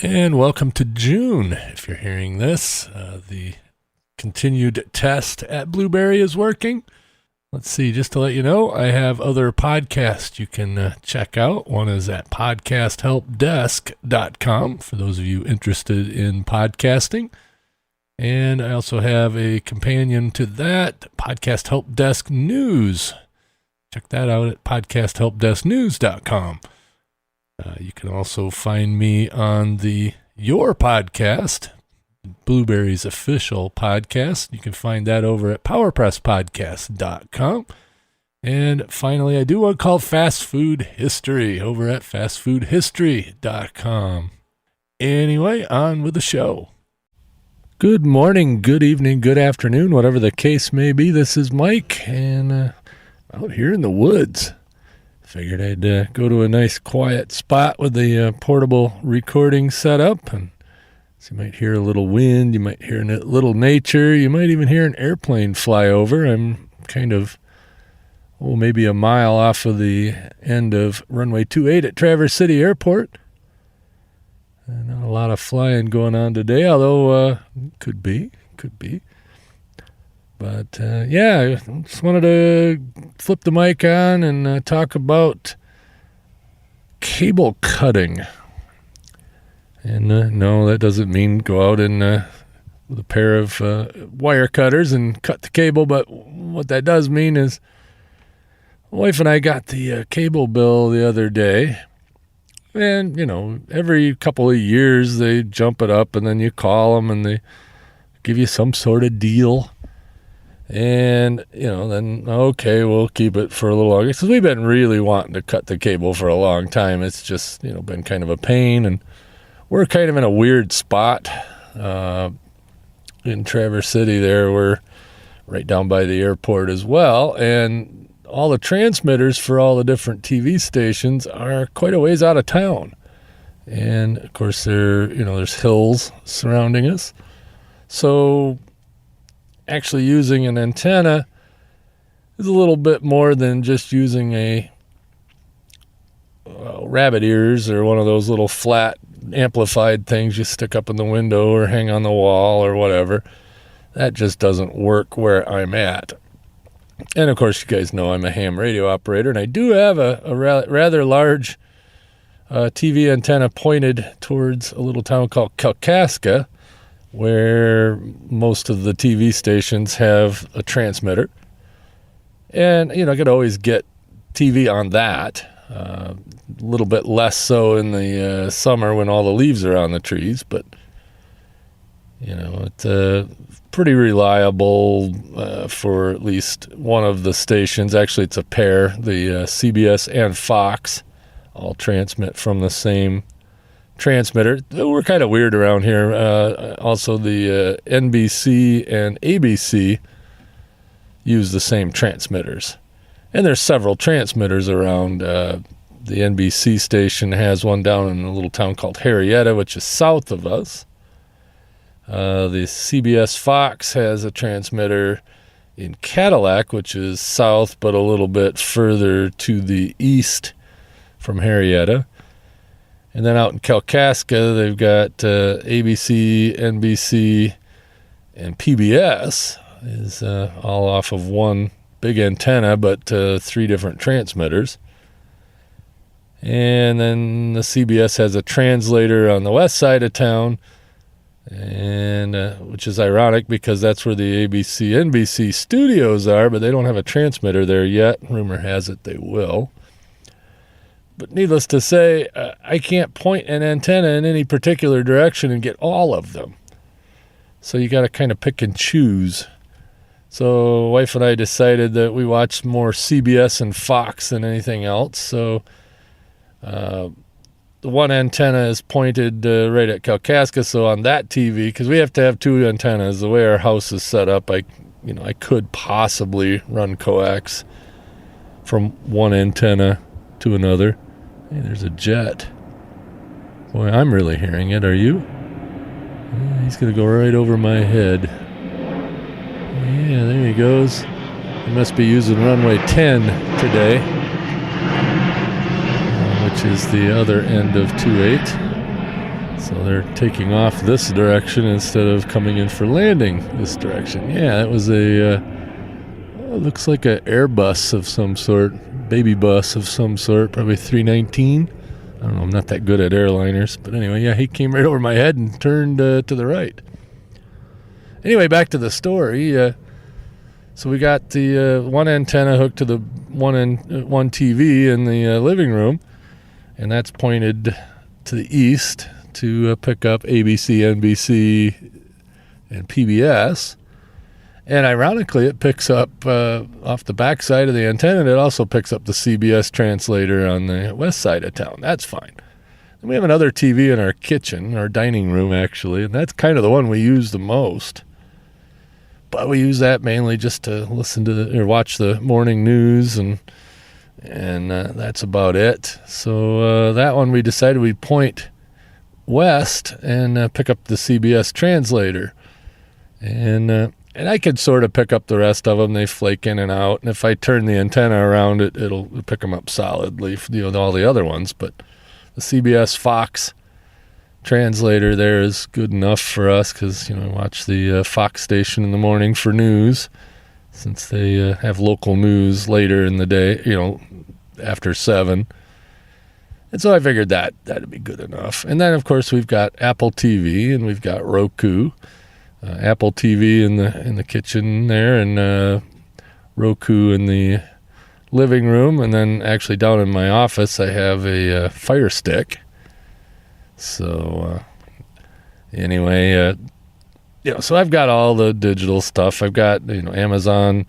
And welcome to June. If you're hearing this, the continued test at Blueberry is working. Let's see, just to let you know, I have other podcasts you can check out. One is at podcasthelpdesk.com for those of you interested in podcasting. And I also have a companion to that, Podcast Help Desk News. Check that out at podcasthelpdesknews.com. You can also find me on Your Podcast, Blueberry's official podcast. You can find that over at powerpresspodcast.com. And finally, I do one called Fast Food History over at fastfoodhistory.com. Anyway, on with the show. Good morning, good evening, good afternoon, whatever the case may be. This is Mike, and out here in the woods. Figured I'd go to a nice quiet spot with the portable recording setup, and so you might hear a little wind, you might hear a little nature, you might even hear an airplane fly over. I'm kind of, maybe a mile off of the end of runway 28 at Traverse City Airport. Not a lot of flying going on today, although could be. But, I just wanted to flip the mic on and talk about cable cutting. And no, that doesn't mean go out and with a pair of wire cutters and cut the cable. But what that does mean is my wife and I got the cable bill the other day. And, every couple of years they jump it up, and then you call them and they give you some sort of deal. And, then, okay, we'll keep it for a little longer. Because we've been really wanting to cut the cable for a long time. It's just, been kind of a pain. And we're kind of in a weird spot in Traverse City there. We're right down by the airport as well. And all the transmitters for all the different TV stations are quite a ways out of town. And, of course, there's hills surrounding us. So actually using an antenna is a little bit more than just using a rabbit ears or one of those little flat amplified things you stick up in the window or hang on the wall or whatever. That just doesn't work where I'm at. And of course, you guys know I'm a ham radio operator, and I do have a rather large TV antenna pointed towards a little town called Kalkaska, where most of the TV stations have a transmitter. And, I could always get TV on that. A little bit less so in the summer when all the leaves are on the trees. But, it's pretty reliable for at least one of the stations. Actually, it's a pair. The CBS and Fox all transmit from the same transmitter. We're kind of weird around here. Also, the NBC and ABC use the same transmitters. And there's several transmitters around. The NBC station has one down in a little town called Harrietta, which is south of us. The CBS Fox has a transmitter in Cadillac, which is south but a little bit further to the east from Harrietta. And then out in Kalkaska, they've got ABC, NBC, and PBS is all off of one big antenna, but 3 different transmitters. And then the CBS has a translator on the west side of town, and which is ironic because that's where the ABC, NBC studios are, but they don't have a transmitter there yet. Rumor has it they will. But needless to say, I can't point an antenna in any particular direction and get all of them. So you got to kind of pick and choose. So wife and I decided that we watched more CBS and Fox than anything else. So the one antenna is pointed right at Kalkaska. So on that TV, because we have to have 2 antennas, the way our house is set up, I could possibly run coax from one antenna to another. Hey, there's a jet. Boy, I'm really hearing it. Are you? He's going to go right over my head. Yeah, there he goes. He must be using runway 10 today, which is the other end of 28. So they're taking off this direction instead of coming in for landing this direction. Yeah, that was looks like an Airbus of some sort, baby bus of some sort, probably 319. I don't know, I'm not that good at airliners. But anyway, yeah, he came right over my head and turned to the right. Anyway, back to the story. So we got the one antenna hooked to the one TV in the living room, and that's pointed to the east to pick up ABC, NBC, and PBS. And ironically, it picks up off the back side of the antenna. It also picks up the CBS translator on the west side of town. That's fine. And we have another TV in our kitchen, our dining room, actually, and that's kind of the one we use the most. But we use that mainly just to listen to or watch the morning news, and that's about it. So that one we decided we'd point west and pick up the CBS translator, and I could sort of pick up the rest of them. They flake in and out, and if I turn the antenna around, it'll pick them up solidly, all the other ones. But the CBS Fox translator there is good enough for us because, I watch the Fox station in the morning for news, since they have local news later in the day, after 7. And so I figured that'd be good enough. And then, of course, we've got Apple TV and we've got Roku. Apple TV in the kitchen there, and Roku in the living room. And then actually down in my office, I have a Fire Stick. So anyway, so I've got all the digital stuff. I've got, Amazon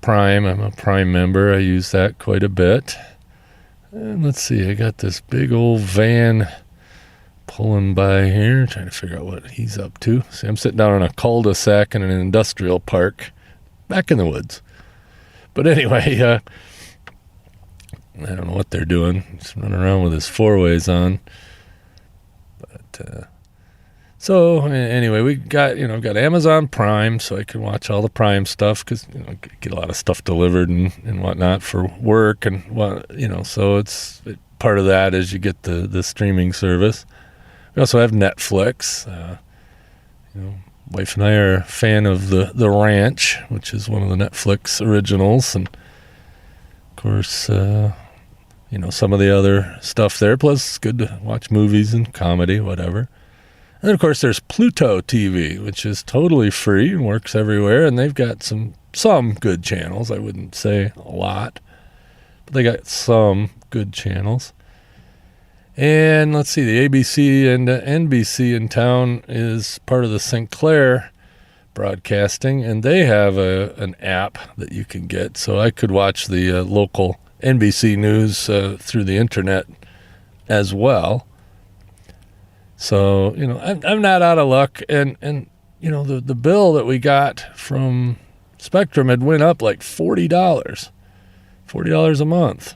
Prime. I'm a Prime member. I use that quite a bit. And let's see, I got this big old van pulling by here, trying to figure out what he's up to. See, I'm sitting down on a cul-de-sac in an industrial park back in the woods. But anyway, I don't know what they're doing. Just running around with his 4-ways on. But so anyway, we got got Amazon Prime, so I can watch all the Prime stuff because get a lot of stuff delivered and whatnot for work and so it's part of that is you get the streaming service. We also have Netflix. Wife and I are a fan of the Ranch, which is one of the Netflix originals, and of course, some of the other stuff there. Plus, it's good to watch movies and comedy, whatever. And then, of course, there's Pluto TV, which is totally free and works everywhere, and they've got some good channels. I wouldn't say a lot, but they got some good channels. And let's see, the ABC and NBC in town is part of the Sinclair Broadcasting, and they have an app that you can get. So I could watch the local NBC news through the internet as well. So, I'm not out of luck. And the bill that we got from Spectrum had went up like $40 a month.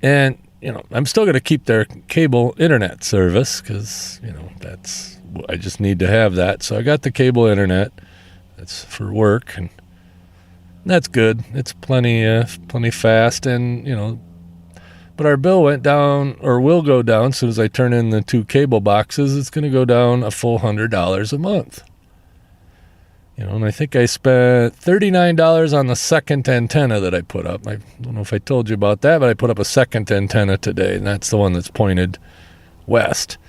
And I'm still going to keep their cable internet service because, I just need to have that. So I got the cable internet. That's for work, and that's good. It's plenty fast, and, but our bill went down, or will go down, as soon as I turn in the 2 cable boxes. It's going to go down a full $100 a month. And I think I spent $39 on the second antenna that I put up. I don't know if I told you about that, but I put up a second antenna today, and that's the one that's pointed west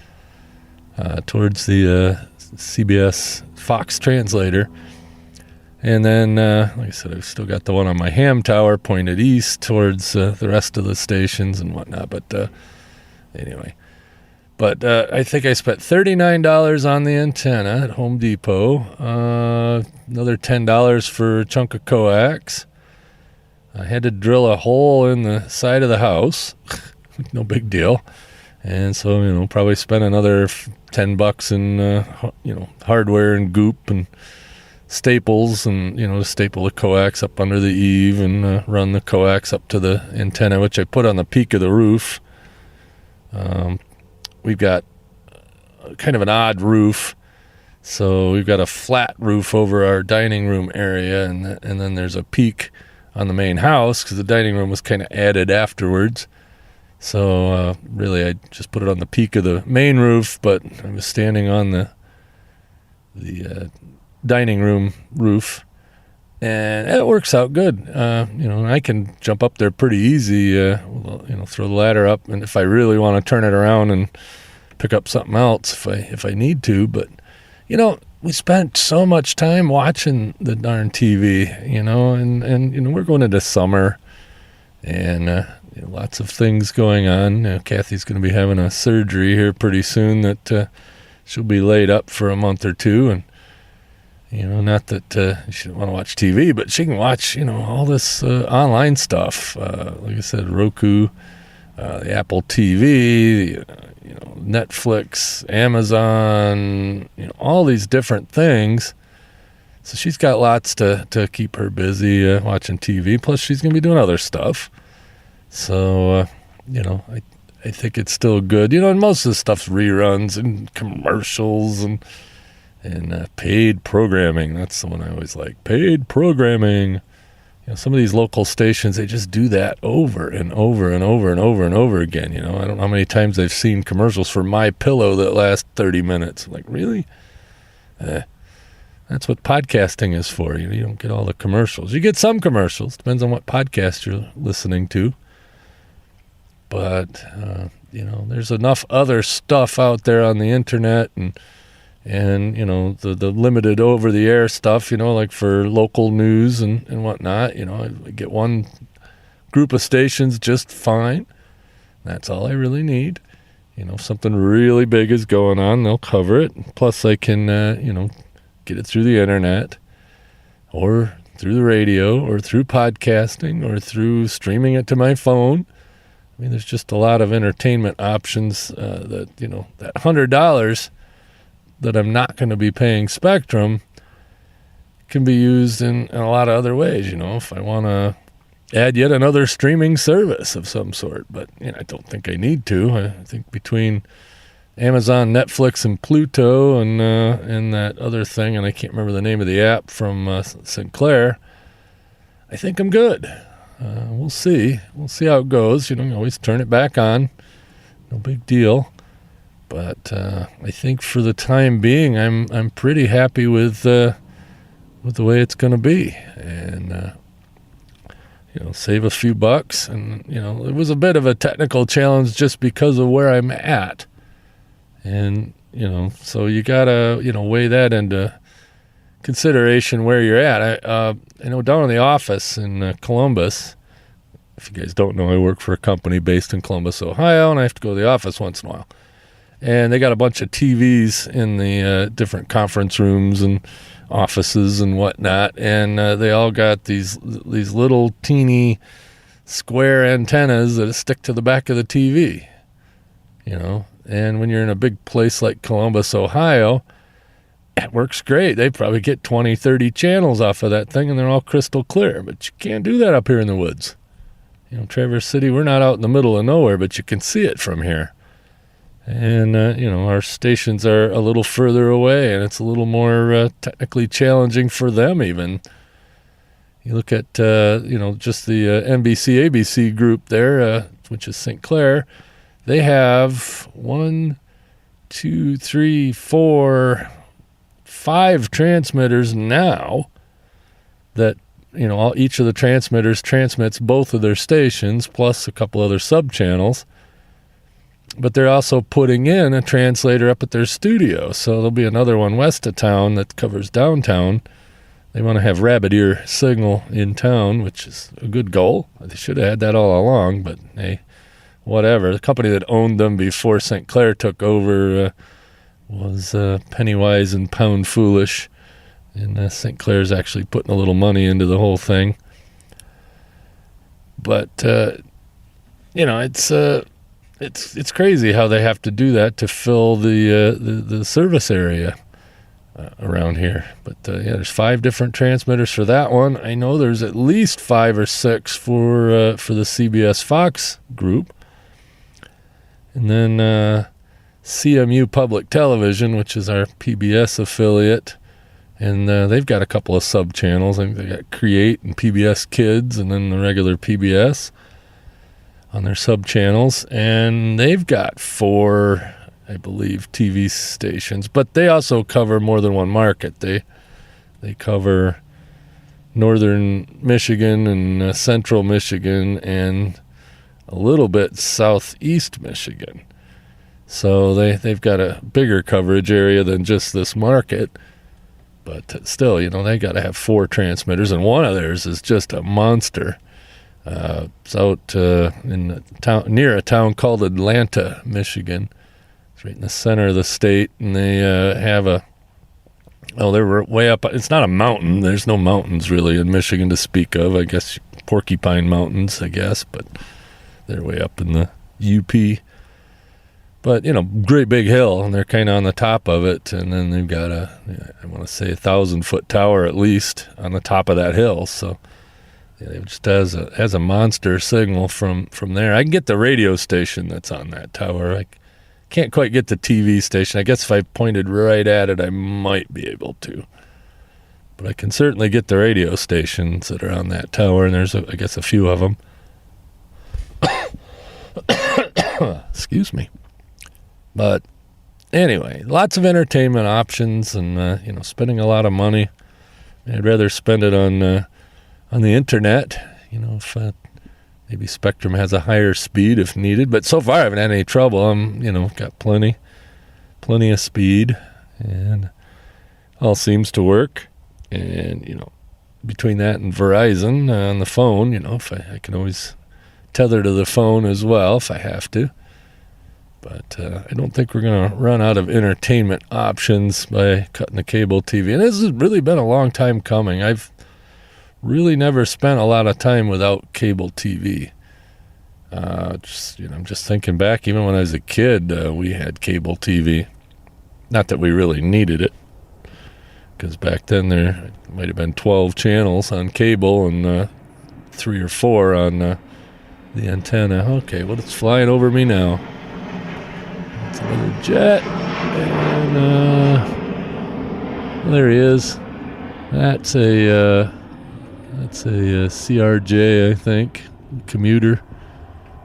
towards the CBS Fox translator. And then, like I said, I've still got the one on my ham tower pointed east towards the rest of the stations and whatnot. But anyway. But I think I spent $39 on the antenna at Home Depot. Another $10 for a chunk of coax. I had to drill a hole in the side of the house. No big deal. And so, probably spent another $10 in, hardware and goop and staples and, to staple the coax up under the eave and run the coax up to the antenna, which I put on the peak of the roof. We've got kind of an odd roof. So we've got a flat roof over our dining room area, and then there's a peak on the main house because the dining room was kind of added afterwards. So really, I just put it on the peak of the main roof, but I was standing on the dining room roof, and it works out good. I can jump up there pretty easy. Throw the ladder up, and if I really want to turn it around and pick up something else, if I need to. But we spent so much time watching the darn TV, and we're going into summer, and lots of things going on. Kathy's going to be having a surgery here pretty soon that she'll be laid up for a month or two, and not that she didn't want to watch TV, but she can watch all this online stuff. Like I said, Roku, the Apple TV, Netflix, Amazon, all these different things. So she's got lots to keep her busy watching TV. Plus, she's going to be doing other stuff. So, I think it's still good. And most of the stuff's reruns and commercials and paid programming. That's the one I always like. Paid programming. Some of these local stations, they just do that over and over and over and over and over again. I don't know how many times I've seen commercials for My Pillow that last 30 minutes. I'm like, really? That's what podcasting is for. You don't get all the commercials. You get some commercials. Depends on what podcast you're listening to. But, there's enough other stuff out there on the internet and the limited over-the-air stuff, like for local news and whatnot. I get one group of stations just fine. That's all I really need. If something really big is going on, they'll cover it. Plus, I can, get it through the internet or through the radio or through podcasting or through streaming it to my phone. I mean, there's just a lot of entertainment options that $100 that I'm not going to be paying Spectrum can be used in a lot of other ways, if I want to add yet another streaming service of some sort. But I don't think I need to. I think between Amazon, Netflix, and Pluto and that other thing, and I can't remember the name of the app from Sinclair, I think I'm good. We'll see. We'll see how it goes. You can always turn it back on. No big deal. But I think for the time being, I'm pretty happy with the way it's going to be, and save a few bucks. And it was a bit of a technical challenge just because of where I'm at, and so you gotta weigh that into consideration where you're at. I know down in the office in Columbus. If you guys don't know, I work for a company based in Columbus, Ohio, and I have to go to the office once in a while. And they got a bunch of TVs in the different conference rooms and offices and whatnot. And they all got these little teeny square antennas that stick to the back of the TV, And when you're in a big place like Columbus, Ohio, it works great. They probably get 20, 30 channels off of that thing, and they're all crystal clear. But you can't do that up here in the woods. Traverse City, we're not out in the middle of nowhere, but you can see it from here. And, our stations are a little further away, and it's a little more technically challenging for them even. You look at, just the NBC, ABC group there, which is St. Clair. They have 1, 2, 3, 4, 5 transmitters now that, each of the transmitters transmits both of their stations, plus a couple other sub-channels. But they're also putting in a translator up at their studio. So there'll be another one west of town that covers downtown. They want to have rabbit ear signal in town, which is a good goal. They should have had that all along, but hey, whatever. The company that owned them before St. Clair took over was Pennywise and Pound Foolish. And St. Clair's actually putting a little money into the whole thing. But, it's crazy how they have to do that to fill the service area around here. But there's 5 different transmitters for that one. I know there's at least 5 or 6 for the CBS Fox group, and then CMU Public Television, which is our PBS affiliate, and they've got a couple of sub channels. I think they got Create and PBS Kids, and then the regular PBS. on their sub-channels, and they've got 4, I believe, TV stations, but they also cover more than one market. They cover northern Michigan and central Michigan and a little bit southeast Michigan. So they've got a bigger coverage area than just this market. But still, they got to have 4 transmitters, and one of theirs is just a monster. It's out in a town, near a town called Atlanta, Michigan. It's right in the center of the state, and they have they're way up. It's not a mountain. There's no mountains really in Michigan to speak of. I guess Porcupine Mountains, but they're way up in the UP. But, great big hill, and they're kind of on the top of it, and then they've got I want to say 1,000-foot tower at least on the top of that hill. So it just has a monster signal from there. I can get the radio station that's on that tower. I can't quite get the TV station. I guess if I pointed right at it, I might be able to. But I can certainly get the radio stations that are on that tower, and there's, I guess, a few of them. Excuse me. But anyway, lots of entertainment options, and spending a lot of money. I'd rather spend it on the internet. If maybe Spectrum has a higher speed if needed. But so far, I haven't had any trouble. I'm got plenty of speed, and all seems to work. And between that and Verizon on the phone, if I can always tether to the phone as well if I have to. But I don't think we're going to run out of entertainment options by cutting the cable TV. And this has really been a long time coming. I've really never spent a lot of time without cable TV. I'm just thinking back, even when I was a kid, we had cable TV. Not that we really needed it, because back then there might have been 12 channels on cable and 3 or 4 on the antenna. Okay, well, it's flying over me now. It's another jet, and there he is. That's a CRJ, I think, commuter.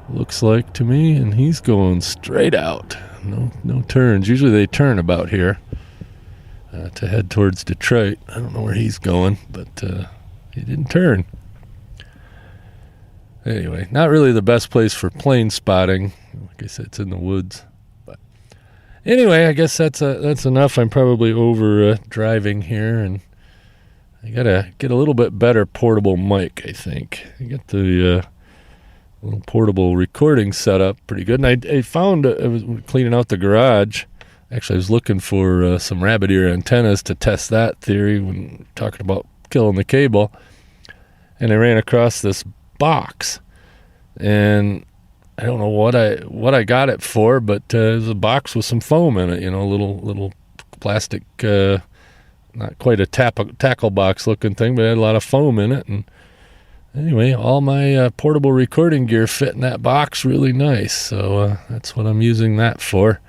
Looks like to me, and he's going straight out. No turns. Usually they turn about here to head towards Detroit. I don't know where he's going, but he didn't turn. Anyway, not really the best place for plane spotting. Like I said, it's in the woods. But anyway, I guess that's enough. I'm probably over driving here, and I gotta get a little bit better portable mic, I think. I got the little portable recording set up pretty good. And I found, I was cleaning out the garage. Actually, I was looking for some rabbit ear antennas to test that theory when talking about killing the cable. And I ran across this box, and I don't know what I got it for, but it was a box with some foam in it, a little plastic, not quite a tackle box looking thing, but it had a lot of foam in it. And anyway, all my portable recording gear fit in that box really nice, so that's what I'm using that for.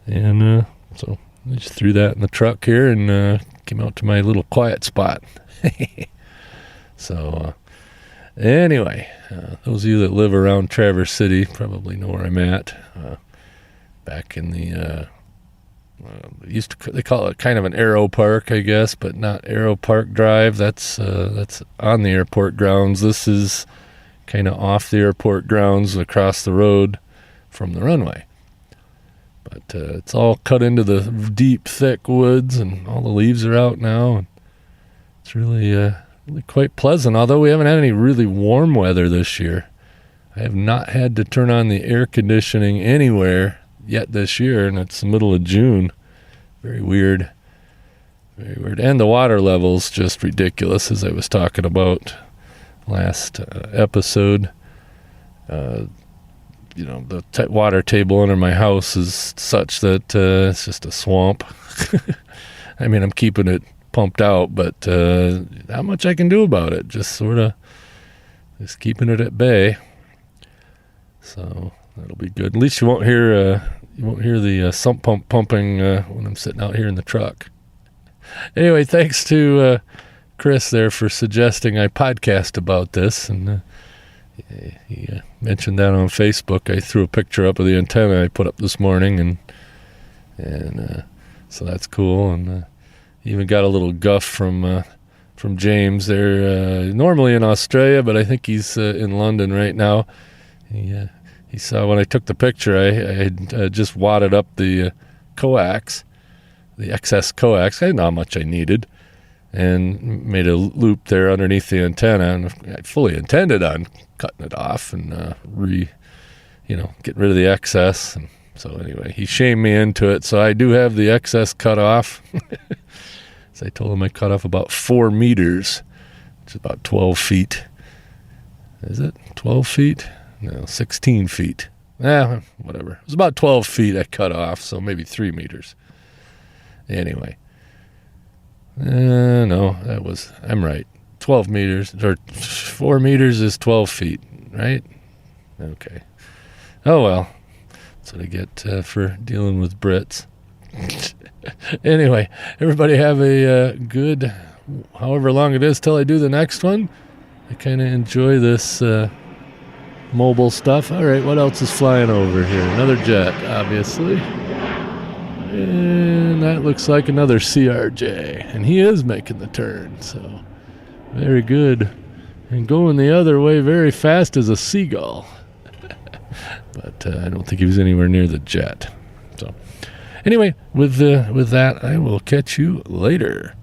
And so I just threw that in the truck here and came out to my little quiet spot. So anyway, those of you that live around Traverse City probably know where I'm at. Back in the they call it kind of an aero park, I guess, but not Aero Park Drive. That's on the airport grounds. This is kind of off the airport grounds, across the road from the runway. But it's all cut into the deep, thick woods, and all the leaves are out now. And it's really quite pleasant, although we haven't had any really warm weather this year. I have not had to turn on the air conditioning anywhere yet this year, and it's the middle of June. Very weird. Very weird. And the water level's just ridiculous, as I was talking about last episode. The water table under my house is such that it's just a swamp. I mean, I'm keeping it pumped out, but not much I can do about it. Just sort of just keeping it at bay. So that'll be good. At least you won't hear the sump pump pumping when I'm sitting out here in the truck. Anyway, thanks to Chris there for suggesting I podcast about this, and he mentioned that on Facebook. I threw a picture up of the antenna I put up this morning, and so that's cool. And even got a little guff from James. They're normally in Australia, but I think he's in London right now. He saw when I took the picture, I had just wadded up the coax, the excess coax. I didn't know how much I needed, and made a loop there underneath the antenna. And I fully intended on cutting it off and getting rid of the excess. And so anyway, he shamed me into it. So I do have the excess cut off. So I told him I cut off about 4 meters, which is about 12 feet. Is it 12 feet? No, 16 feet. Whatever. It was about 12 feet I cut off, so maybe 3 meters. Anyway. No, I'm right. 12 meters, or 4 meters is 12 feet, right? Okay. Oh, well. That's what I get for dealing with Brits. Anyway, everybody have a good, however long it is till I do the next one. I kind of enjoy this mobile stuff. All right, what else is flying over here? Another jet, obviously. And that looks like another CRJ. And he is making the turn, so very good. And going the other way very fast as a seagull. But I don't think he was anywhere near the jet. So anyway, with that, I will catch you later.